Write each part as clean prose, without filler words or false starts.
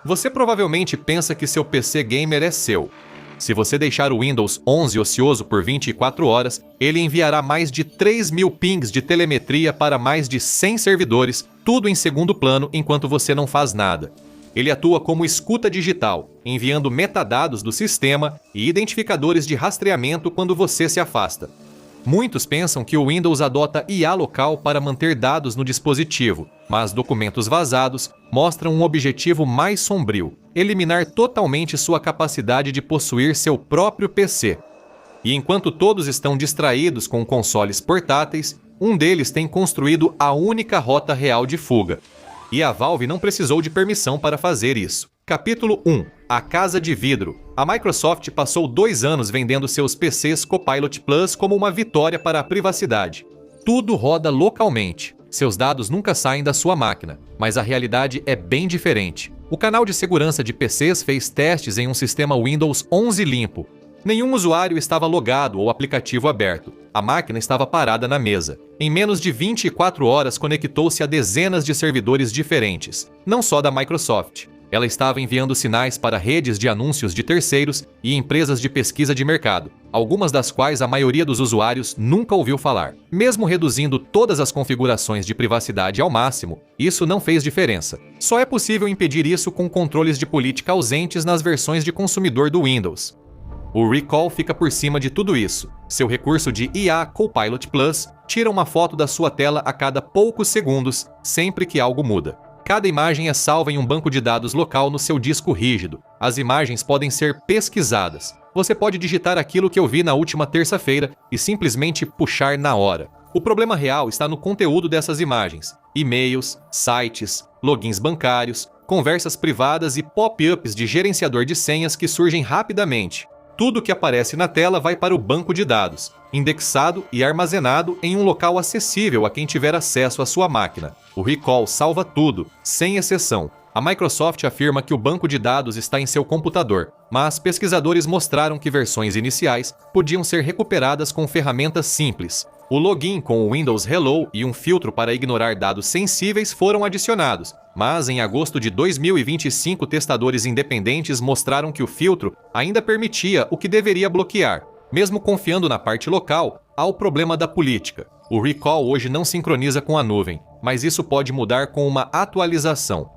Você provavelmente pensa que seu PC gamer é seu. Se você deixar o Windows 11 ocioso por 24 horas, ele enviará mais de 3.000 pings de telemetria para mais de 100 servidores, tudo em segundo plano enquanto você não faz nada. Ele atua como escuta digital, enviando metadados do sistema e identificadores de rastreamento quando você se afasta. Muitos pensam que o Windows adota IA local para manter dados no dispositivo, mas documentos vazados mostram um objetivo mais sombrio: eliminar totalmente sua capacidade de possuir seu próprio PC. E enquanto todos estão distraídos com consoles portáteis, um deles tem construído a única rota real de fuga. E a Valve não precisou de permissão para fazer isso. Capítulo 1. A Casa de Vidro. A Microsoft passou 2 anos vendendo seus PCs Copilot Plus como uma vitória para a privacidade. Tudo roda localmente. Seus dados nunca saem da sua máquina, mas a realidade é bem diferente. O canal de segurança de PCs fez testes em um sistema Windows 11 limpo. Nenhum usuário estava logado ou aplicativo aberto. A máquina estava parada na mesa. Em menos de 24 horas conectou-se a dezenas de servidores diferentes, não só da Microsoft. Ela estava enviando sinais para redes de anúncios de terceiros e empresas de pesquisa de mercado, algumas das quais a maioria dos usuários nunca ouviu falar. Mesmo reduzindo todas as configurações de privacidade ao máximo, isso não fez diferença. Só é possível impedir isso com controles de política ausentes nas versões de consumidor do Windows. O Recall fica por cima de tudo isso. Seu recurso de IA Copilot Plus tira uma foto da sua tela a cada poucos segundos, sempre que algo muda. Cada imagem é salva em um banco de dados local no seu disco rígido. As imagens podem ser pesquisadas. Você pode digitar aquilo que eu vi na última terça-feira e simplesmente puxar na hora. O problema real está no conteúdo dessas imagens: e-mails, sites, logins bancários, conversas privadas e pop-ups de gerenciador de senhas que surgem rapidamente. Tudo que aparece na tela vai para o banco de dados, indexado e armazenado em um local acessível a quem tiver acesso à sua máquina. O Recall salva tudo, sem exceção. A Microsoft afirma que o banco de dados está em seu computador, mas pesquisadores mostraram que versões iniciais podiam ser recuperadas com ferramentas simples. O login com o Windows Hello e um filtro para ignorar dados sensíveis foram adicionados, mas em agosto de 2025 testadores independentes mostraram que o filtro ainda permitia o que deveria bloquear. Mesmo confiando na parte local, há o problema da política. O Recall hoje não sincroniza com a nuvem, mas isso pode mudar com uma atualização.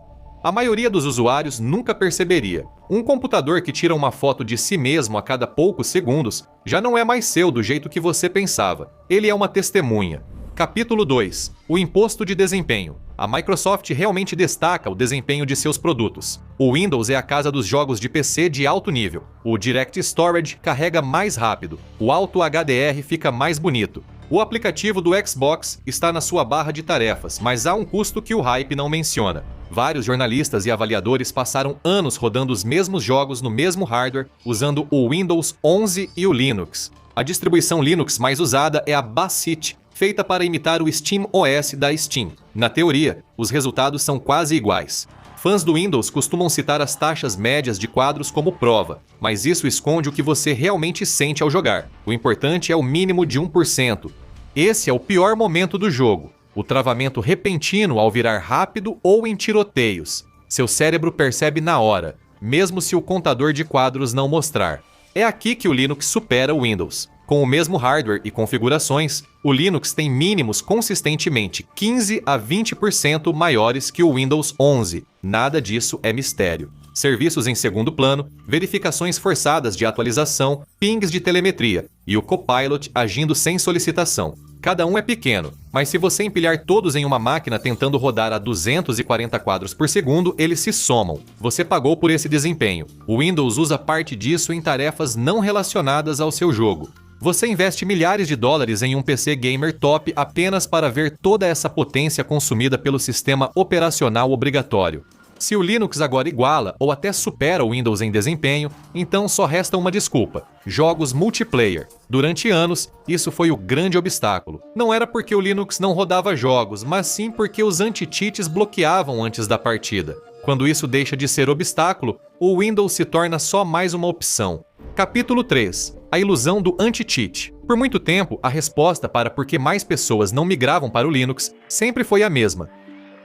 A maioria dos usuários nunca perceberia. Um computador que tira uma foto de si mesmo a cada poucos segundos já não é mais seu do jeito que você pensava. Ele é uma testemunha. Capítulo 2. O imposto de desempenho. A Microsoft realmente destaca o desempenho de seus produtos. O Windows é a casa dos jogos de PC de alto nível. O Direct Storage carrega mais rápido. O Auto HDR fica mais bonito. O aplicativo do Xbox está na sua barra de tarefas, mas há um custo que o hype não menciona. Vários jornalistas e avaliadores passaram anos rodando os mesmos jogos no mesmo hardware, usando o Windows 11 e o Linux. A distribuição Linux mais usada é a Bacit, feita para imitar o Steam OS da Steam. Na teoria, os resultados são quase iguais. Fãs do Windows costumam citar as taxas médias de quadros como prova, mas isso esconde o que você realmente sente ao jogar. O importante é o mínimo de 1%. Esse é o pior momento do jogo: o travamento repentino ao virar rápido ou em tiroteios. Seu cérebro percebe na hora, mesmo se o contador de quadros não mostrar. É aqui que o Linux supera o Windows. Com o mesmo hardware e configurações, o Linux tem mínimos consistentemente 15 a 20% maiores que o Windows 11. Nada disso é mistério. Serviços em segundo plano, verificações forçadas de atualização, pings de telemetria e o Copilot agindo sem solicitação. Cada um é pequeno, mas se você empilhar todos em uma máquina tentando rodar a 240 quadros por segundo, eles se somam. Você pagou por esse desempenho. O Windows usa parte disso em tarefas não relacionadas ao seu jogo. Você investe milhares de dólares em um PC gamer top apenas para ver toda essa potência consumida pelo sistema operacional obrigatório. Se o Linux agora iguala ou até supera o Windows em desempenho, então só resta uma desculpa: jogos multiplayer. Durante anos, isso foi o grande obstáculo. Não era porque o Linux não rodava jogos, mas sim porque os anti-cheats bloqueavam antes da partida. Quando isso deixa de ser obstáculo, o Windows se torna só mais uma opção. Capítulo 3. A ilusão do anti-cheat. Por muito tempo, a resposta para por que mais pessoas não migravam para o Linux sempre foi a mesma: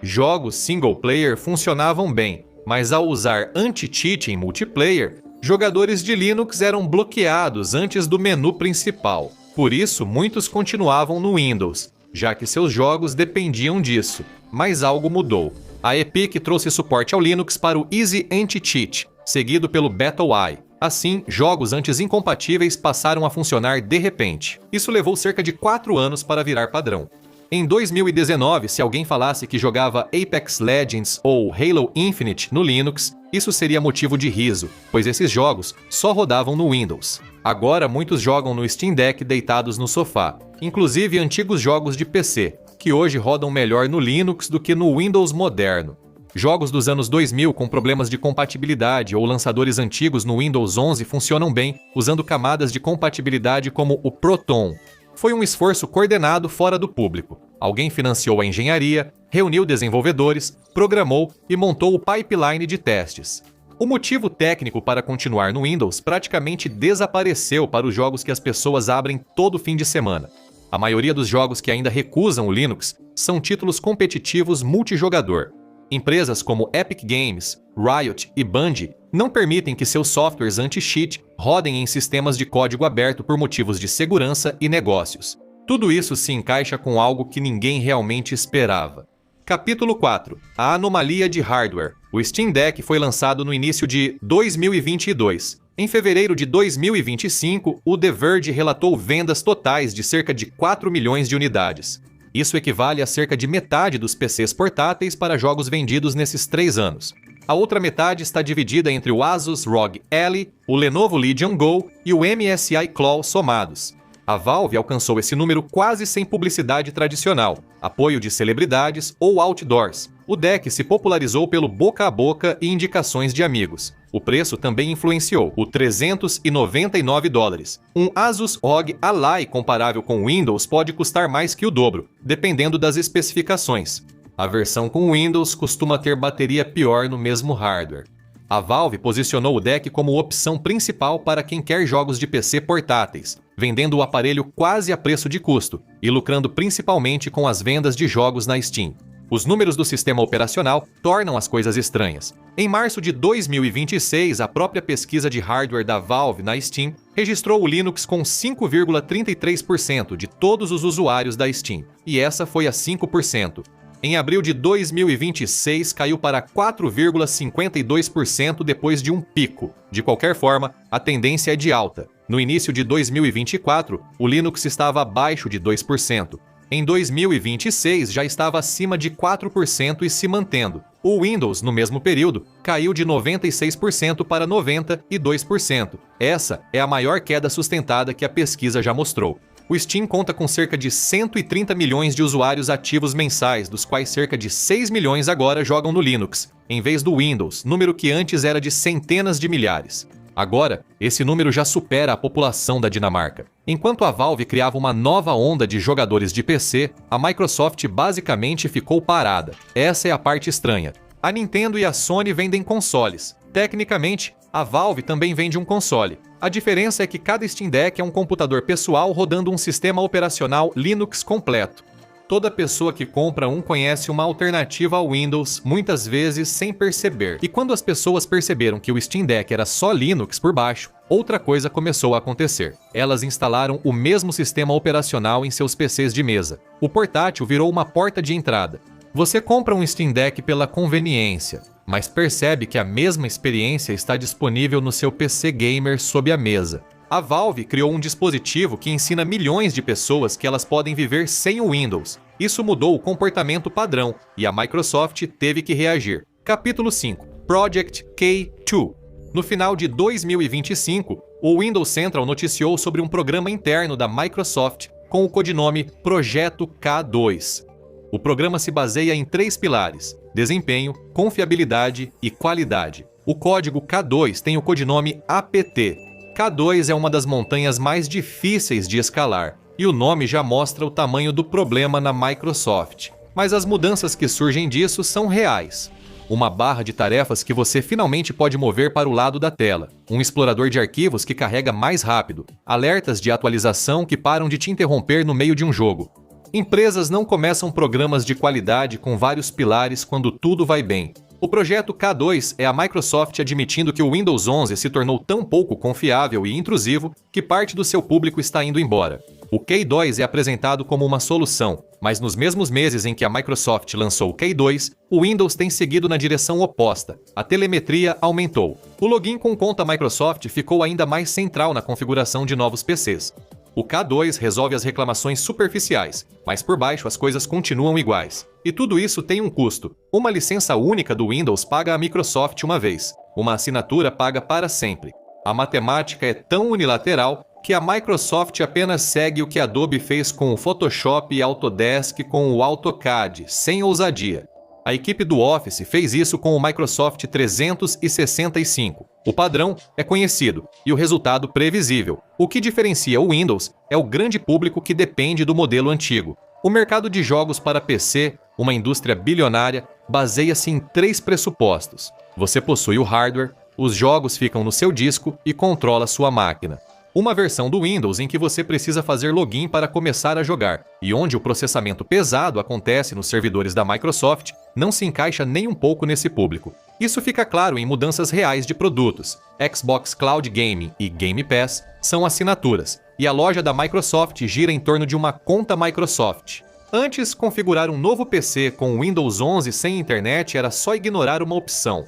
jogos single player funcionavam bem, mas ao usar anti-cheat em multiplayer, jogadores de Linux eram bloqueados antes do menu principal. Por isso, muitos continuavam no Windows, já que seus jogos dependiam disso. Mas algo mudou. A Epic trouxe suporte ao Linux para o Easy Anti-Cheat, seguido pelo BattleEye. Assim, jogos antes incompatíveis passaram a funcionar de repente. Isso levou cerca de 4 anos para virar padrão. Em 2019, se alguém falasse que jogava Apex Legends ou Halo Infinite no Linux, isso seria motivo de riso, pois esses jogos só rodavam no Windows. Agora, muitos jogam no Steam Deck deitados no sofá, inclusive antigos jogos de PC, que hoje rodam melhor no Linux do que no Windows moderno. Jogos dos anos 2000 com problemas de compatibilidade ou lançadores antigos no Windows 11 funcionam bem usando camadas de compatibilidade como o Proton. Foi um esforço coordenado fora do público. Alguém financiou a engenharia, reuniu desenvolvedores, programou e montou o pipeline de testes. O motivo técnico para continuar no Windows praticamente desapareceu para os jogos que as pessoas abrem todo fim de semana. A maioria dos jogos que ainda recusam o Linux são títulos competitivos multijogador. Empresas como Epic Games, Riot e Bungie não permitem que seus softwares anti-cheat rodem em sistemas de código aberto por motivos de segurança e negócios. Tudo isso se encaixa com algo que ninguém realmente esperava. Capítulo 4. A anomalia de hardware. O Steam Deck foi lançado no início de 2022. Em fevereiro de 2025, o The Verge relatou vendas totais de cerca de 4 milhões de unidades. Isso equivale a cerca de metade dos PCs portáteis para jogos vendidos nesses 3 anos. A outra metade está dividida entre o Asus ROG Ally, o Lenovo Legion Go e o MSI Claw somados. A Valve alcançou esse número quase sem publicidade tradicional, apoio de celebridades ou outdoors. O deck se popularizou pelo boca a boca e indicações de amigos. O preço também influenciou o $399. Um Asus ROG Ally comparável com o Windows pode custar mais que o dobro, dependendo das especificações. A versão com Windows costuma ter bateria pior no mesmo hardware. A Valve posicionou o deck como opção principal para quem quer jogos de PC portáteis, vendendo o aparelho quase a preço de custo e lucrando principalmente com as vendas de jogos na Steam. Os números do sistema operacional tornam as coisas estranhas. Em março de 2026, a própria pesquisa de hardware da Valve na Steam registrou o Linux com 5,33% de todos os usuários da Steam, e essa foi a 5%. Em abril de 2026, caiu para 4,52% depois de um pico. De qualquer forma, a tendência é de alta. No início de 2024, o Linux estava abaixo de 2%. Em 2026, já estava acima de 4% e se mantendo. O Windows, no mesmo período, caiu de 96% para 92%. Essa é a maior queda sustentada que a pesquisa já mostrou. O Steam conta com cerca de 130 milhões de usuários ativos mensais, dos quais cerca de 6 milhões agora jogam no Linux, em vez do Windows, número que antes era de centenas de milhares. Agora, esse número já supera a população da Dinamarca. Enquanto a Valve criava uma nova onda de jogadores de PC, a Microsoft basicamente ficou parada. Essa é a parte estranha. A Nintendo e a Sony vendem consoles. Tecnicamente, a Valve também vende um console. A diferença é que cada Steam Deck é um computador pessoal rodando um sistema operacional Linux completo. Toda pessoa que compra um conhece uma alternativa ao Windows, muitas vezes sem perceber. E quando as pessoas perceberam que o Steam Deck era só Linux por baixo, outra coisa começou a acontecer. Elas instalaram o mesmo sistema operacional em seus PCs de mesa. O portátil virou uma porta de entrada. Você compra um Steam Deck pela conveniência, mas percebe que a mesma experiência está disponível no seu PC gamer sob a mesa. A Valve criou um dispositivo que ensina milhões de pessoas que elas podem viver sem o Windows. Isso mudou o comportamento padrão e a Microsoft teve que reagir. Capítulo 5. Project K2. No final de 2025, o Windows Central noticiou sobre um programa interno da Microsoft com o codinome Projeto K2. O programa se baseia em 3 pilares: desempenho, confiabilidade e qualidade. O código K2 tem o codinome APT. K2 é uma das montanhas mais difíceis de escalar, e o nome já mostra o tamanho do problema na Microsoft. Mas as mudanças que surgem disso são reais. Uma barra de tarefas que você finalmente pode mover para o lado da tela, um explorador de arquivos que carrega mais rápido, alertas de atualização que param de te interromper no meio de um jogo. Empresas não começam programas de qualidade com vários pilares quando tudo vai bem. O projeto K2 é a Microsoft admitindo que o Windows 11 se tornou tão pouco confiável e intrusivo que parte do seu público está indo embora. O K2 é apresentado como uma solução, mas nos mesmos meses em que a Microsoft lançou o K2, o Windows tem seguido na direção oposta. A telemetria aumentou. O login com conta Microsoft ficou ainda mais central na configuração de novos PCs. O K2 resolve as reclamações superficiais, mas por baixo as coisas continuam iguais. E tudo isso tem um custo. Uma licença única do Windows paga a Microsoft uma vez. Uma assinatura paga para sempre. A matemática é tão unilateral que a Microsoft apenas segue o que a Adobe fez com o Photoshop e Autodesk com o AutoCAD, sem ousadia. A equipe do Office fez isso com o Microsoft 365. O padrão é conhecido e o resultado previsível. O que diferencia o Windows é o grande público que depende do modelo antigo. O mercado de jogos para PC, uma indústria bilionária, baseia-se em 3 pressupostos. Você possui o hardware, os jogos ficam no seu disco e controla sua máquina. Uma versão do Windows em que você precisa fazer login para começar a jogar, e onde o processamento pesado acontece nos servidores da Microsoft, não se encaixa nem um pouco nesse público. Isso fica claro em mudanças reais de produtos. Xbox Cloud Gaming e Game Pass são assinaturas, e a loja da Microsoft gira em torno de uma conta Microsoft. Antes, configurar um novo PC com Windows 11 sem internet era só ignorar uma opção.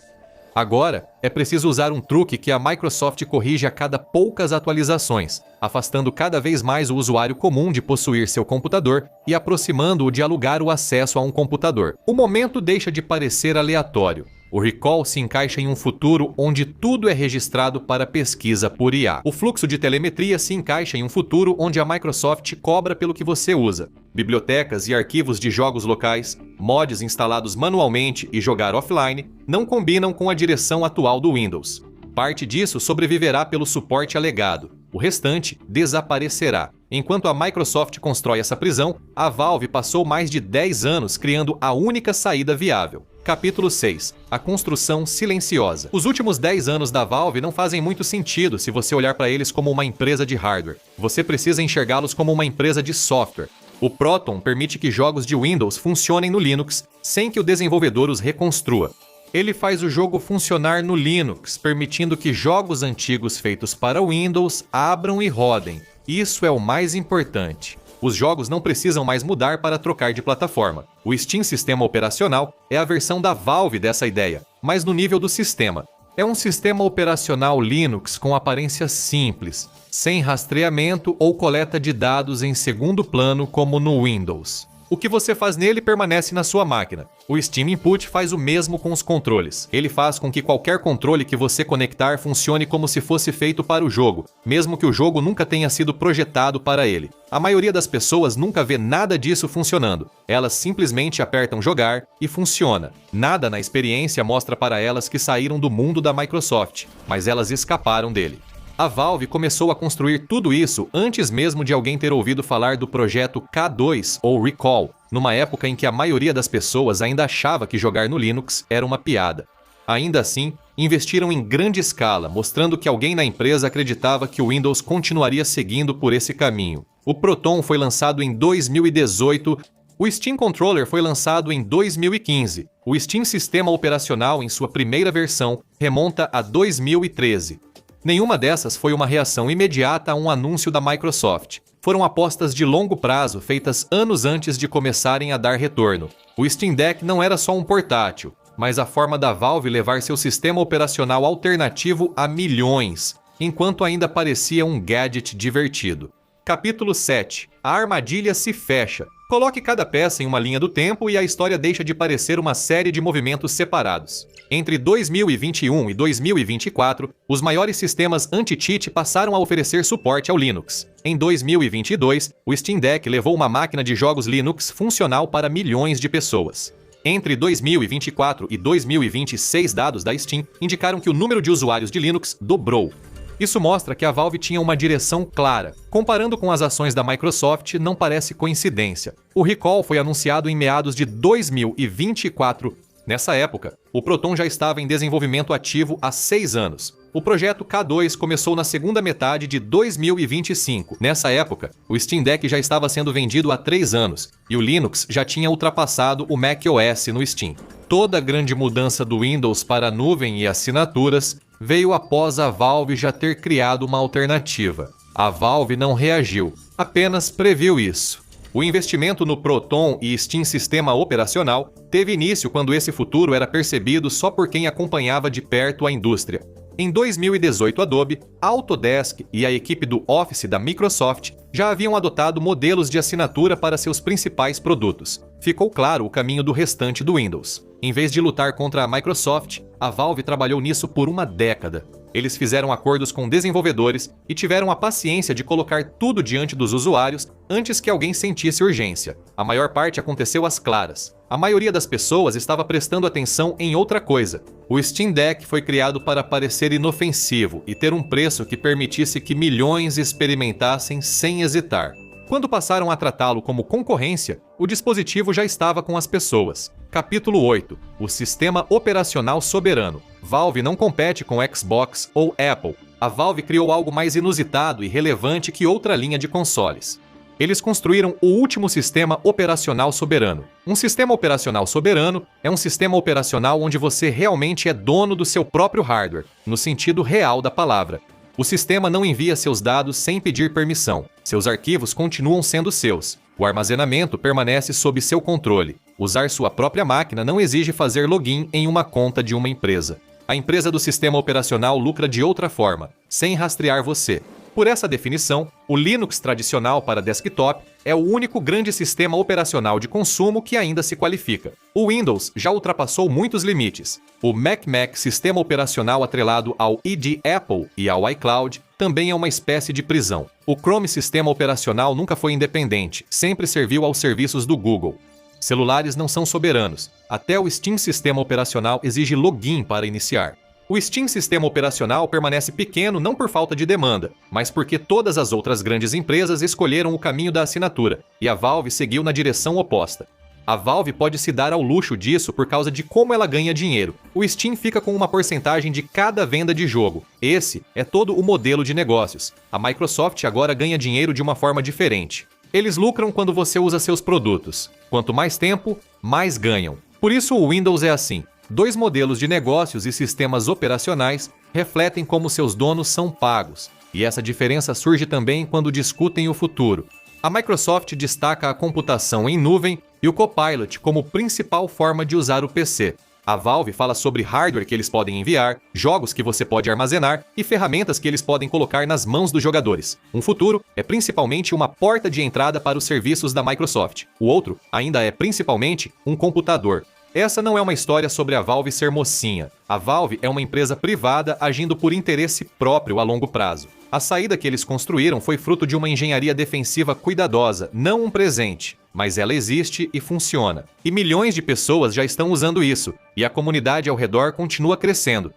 Agora, é preciso usar um truque que a Microsoft corrige a cada poucas atualizações, afastando cada vez mais o usuário comum de possuir seu computador e aproximando-o de alugar o acesso a um computador. O momento deixa de parecer aleatório. O recall se encaixa em um futuro onde tudo é registrado para pesquisa por IA. O fluxo de telemetria se encaixa em um futuro onde a Microsoft cobra pelo que você usa. Bibliotecas e arquivos de jogos locais, mods instalados manualmente e jogar offline não combinam com a direção atual do Windows. Parte disso sobreviverá pelo suporte alegado. O restante desaparecerá. Enquanto a Microsoft constrói essa prisão, a Valve passou mais de 10 anos criando a única saída viável. Capítulo 6. A construção silenciosa. Os últimos 10 anos da Valve não fazem muito sentido se você olhar para eles como uma empresa de hardware. Você precisa enxergá-los como uma empresa de software. O Proton permite que jogos de Windows funcionem no Linux sem que o desenvolvedor os reconstrua. Ele faz o jogo funcionar no Linux, permitindo que jogos antigos feitos para Windows abram e rodem. Isso é o mais importante. Os jogos não precisam mais mudar para trocar de plataforma. O Steam Sistema Operacional é a versão da Valve dessa ideia, mas no nível do sistema. É um sistema operacional Linux com aparência simples, sem rastreamento ou coleta de dados em segundo plano como no Windows. O que você faz nele permanece na sua máquina. O Steam Input faz o mesmo com os controles. Ele faz com que qualquer controle que você conectar funcione como se fosse feito para o jogo, mesmo que o jogo nunca tenha sido projetado para ele. A maioria das pessoas nunca vê nada disso funcionando. Elas simplesmente apertam jogar e funciona. Nada na experiência mostra para elas que saíram do mundo da Microsoft, mas elas escaparam dele. A Valve começou a construir tudo isso antes mesmo de alguém ter ouvido falar do projeto K2 ou Recall, numa época em que a maioria das pessoas ainda achava que jogar no Linux era uma piada. Ainda assim, investiram em grande escala, mostrando que alguém na empresa acreditava que o Windows continuaria seguindo por esse caminho. O Proton foi lançado em 2018, o Steam Controller foi lançado em 2015. O Steam Sistema Operacional, em sua primeira versão, remonta a 2013. Nenhuma dessas foi uma reação imediata a um anúncio da Microsoft. Foram apostas de longo prazo feitas anos antes de começarem a dar retorno. O Steam Deck não era só um portátil, mas a forma da Valve levar seu sistema operacional alternativo a milhões, enquanto ainda parecia um gadget divertido. Capítulo 7. A armadilha se fecha. Coloque cada peça em uma linha do tempo e a história deixa de parecer uma série de movimentos separados. Entre 2021 e 2024, os maiores sistemas anti-cheat passaram a oferecer suporte ao Linux. Em 2022, o Steam Deck levou uma máquina de jogos Linux funcional para milhões de pessoas. Entre 2024 e 2026, dados da Steam indicaram que o número de usuários de Linux dobrou. Isso mostra que a Valve tinha uma direção clara. Comparando com as ações da Microsoft, não parece coincidência. O recall foi anunciado em meados de 2024. Nessa época, o Proton já estava em desenvolvimento ativo há 6 anos. O projeto K2 começou na segunda metade de 2025. Nessa época, o Steam Deck já estava sendo vendido há 3 anos e o Linux já tinha ultrapassado o macOS no Steam. Toda a grande mudança do Windows para a nuvem e assinaturas veio após a Valve já ter criado uma alternativa. A Valve não reagiu, apenas previu isso. O investimento no Proton e Steam Sistema Operacional teve início quando esse futuro era percebido só por quem acompanhava de perto a indústria. Em 2018, Adobe, Autodesk e a equipe do Office da Microsoft já haviam adotado modelos de assinatura para seus principais produtos. Ficou claro o caminho do restante do Windows. Em vez de lutar contra a Microsoft, a Valve trabalhou nisso por uma década. Eles fizeram acordos com desenvolvedores e tiveram a paciência de colocar tudo diante dos usuários antes que alguém sentisse urgência. A maior parte aconteceu às claras. A maioria das pessoas estava prestando atenção em outra coisa. O Steam Deck foi criado para parecer inofensivo e ter um preço que permitisse que milhões experimentassem sem hesitar. Quando passaram a tratá-lo como concorrência, o dispositivo já estava com as pessoas. Capítulo 8. O Sistema Operacional Soberano. Valve não compete com Xbox ou Apple. A Valve criou algo mais inusitado e relevante que outra linha de consoles. Eles construíram o último sistema operacional soberano. Um sistema operacional soberano é um sistema operacional onde você realmente é dono do seu próprio hardware, no sentido real da palavra. O sistema não envia seus dados sem pedir permissão. Seus arquivos continuam sendo seus. O armazenamento permanece sob seu controle. Usar sua própria máquina não exige fazer login em uma conta de uma empresa. A empresa do sistema operacional lucra de outra forma, sem rastrear você. Por essa definição, o Linux tradicional para desktop é o único grande sistema operacional de consumo que ainda se qualifica. O Windows já ultrapassou muitos limites. O Mac sistema operacional atrelado ao ID Apple e ao iCloud também é uma espécie de prisão. O Chrome sistema operacional nunca foi independente, sempre serviu aos serviços do Google. Celulares não são soberanos. Até o Steam sistema operacional exige login para iniciar. O Steam sistema operacional permanece pequeno não por falta de demanda, mas porque todas as outras grandes empresas escolheram o caminho da assinatura, e a Valve seguiu na direção oposta. A Valve pode se dar ao luxo disso por causa de como ela ganha dinheiro. O Steam fica com uma porcentagem de cada venda de jogo. Esse é todo o modelo de negócios. A Microsoft agora ganha dinheiro de uma forma diferente. Eles lucram quando você usa seus produtos. Quanto mais tempo, mais ganham. Por isso o Windows é assim. 2 modelos de negócios e sistemas operacionais refletem como seus donos são pagos, e essa diferença surge também quando discutem o futuro. A Microsoft destaca a computação em nuvem e o Copilot como principal forma de usar o PC. A Valve fala sobre hardware que eles podem enviar, jogos que você pode armazenar e ferramentas que eles podem colocar nas mãos dos jogadores. Um futuro é principalmente uma porta de entrada para os serviços da Microsoft. O outro ainda é principalmente um computador. Essa não é uma história sobre a Valve ser mocinha. A Valve é uma empresa privada agindo por interesse próprio a longo prazo. A saída que eles construíram foi fruto de uma engenharia defensiva cuidadosa, não um presente. Mas ela existe e funciona. E milhões de pessoas já estão usando isso, e a comunidade ao redor continua crescendo.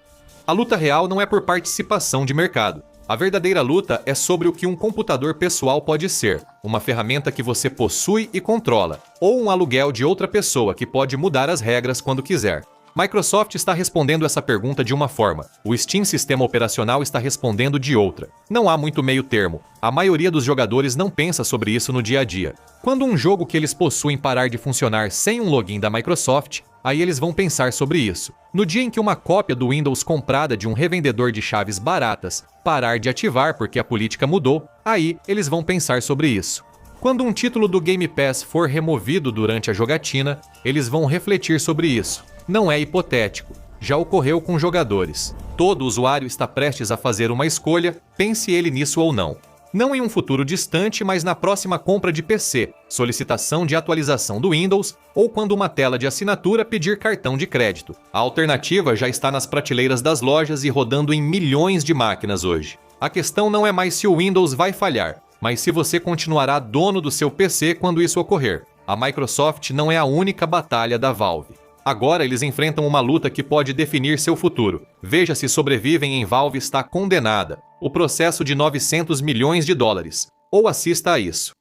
A luta real não é por participação de mercado. A verdadeira luta é sobre o que um computador pessoal pode ser, uma ferramenta que você possui e controla, ou um aluguel de outra pessoa que pode mudar as regras quando quiser. Microsoft está respondendo essa pergunta de uma forma, o Steam Sistema Operacional está respondendo de outra. Não há muito meio termo. A maioria dos jogadores não pensa sobre isso no dia a dia. Quando um jogo que eles possuem parar de funcionar sem um login da Microsoft, aí eles vão pensar sobre isso. No dia em que uma cópia do Windows comprada de um revendedor de chaves baratas parar de ativar porque a política mudou, aí eles vão pensar sobre isso. Quando um título do Game Pass for removido durante a jogatina, eles vão refletir sobre isso. Não é hipotético. Já ocorreu com jogadores. Todo usuário está prestes a fazer uma escolha, pense ele nisso ou não. Não em um futuro distante, mas na próxima compra de PC, solicitação de atualização do Windows ou quando uma tela de assinatura pedir cartão de crédito. A alternativa já está nas prateleiras das lojas e rodando em milhões de máquinas hoje. A questão não é mais se o Windows vai falhar, mas se você continuará dono do seu PC quando isso ocorrer. A Microsoft não é a única batalha da Valve. Agora eles enfrentam uma luta que pode definir seu futuro. Veja se sobrevivem em Valve está condenada. O processo de 900 milhões de dólares. Ou assista a isso.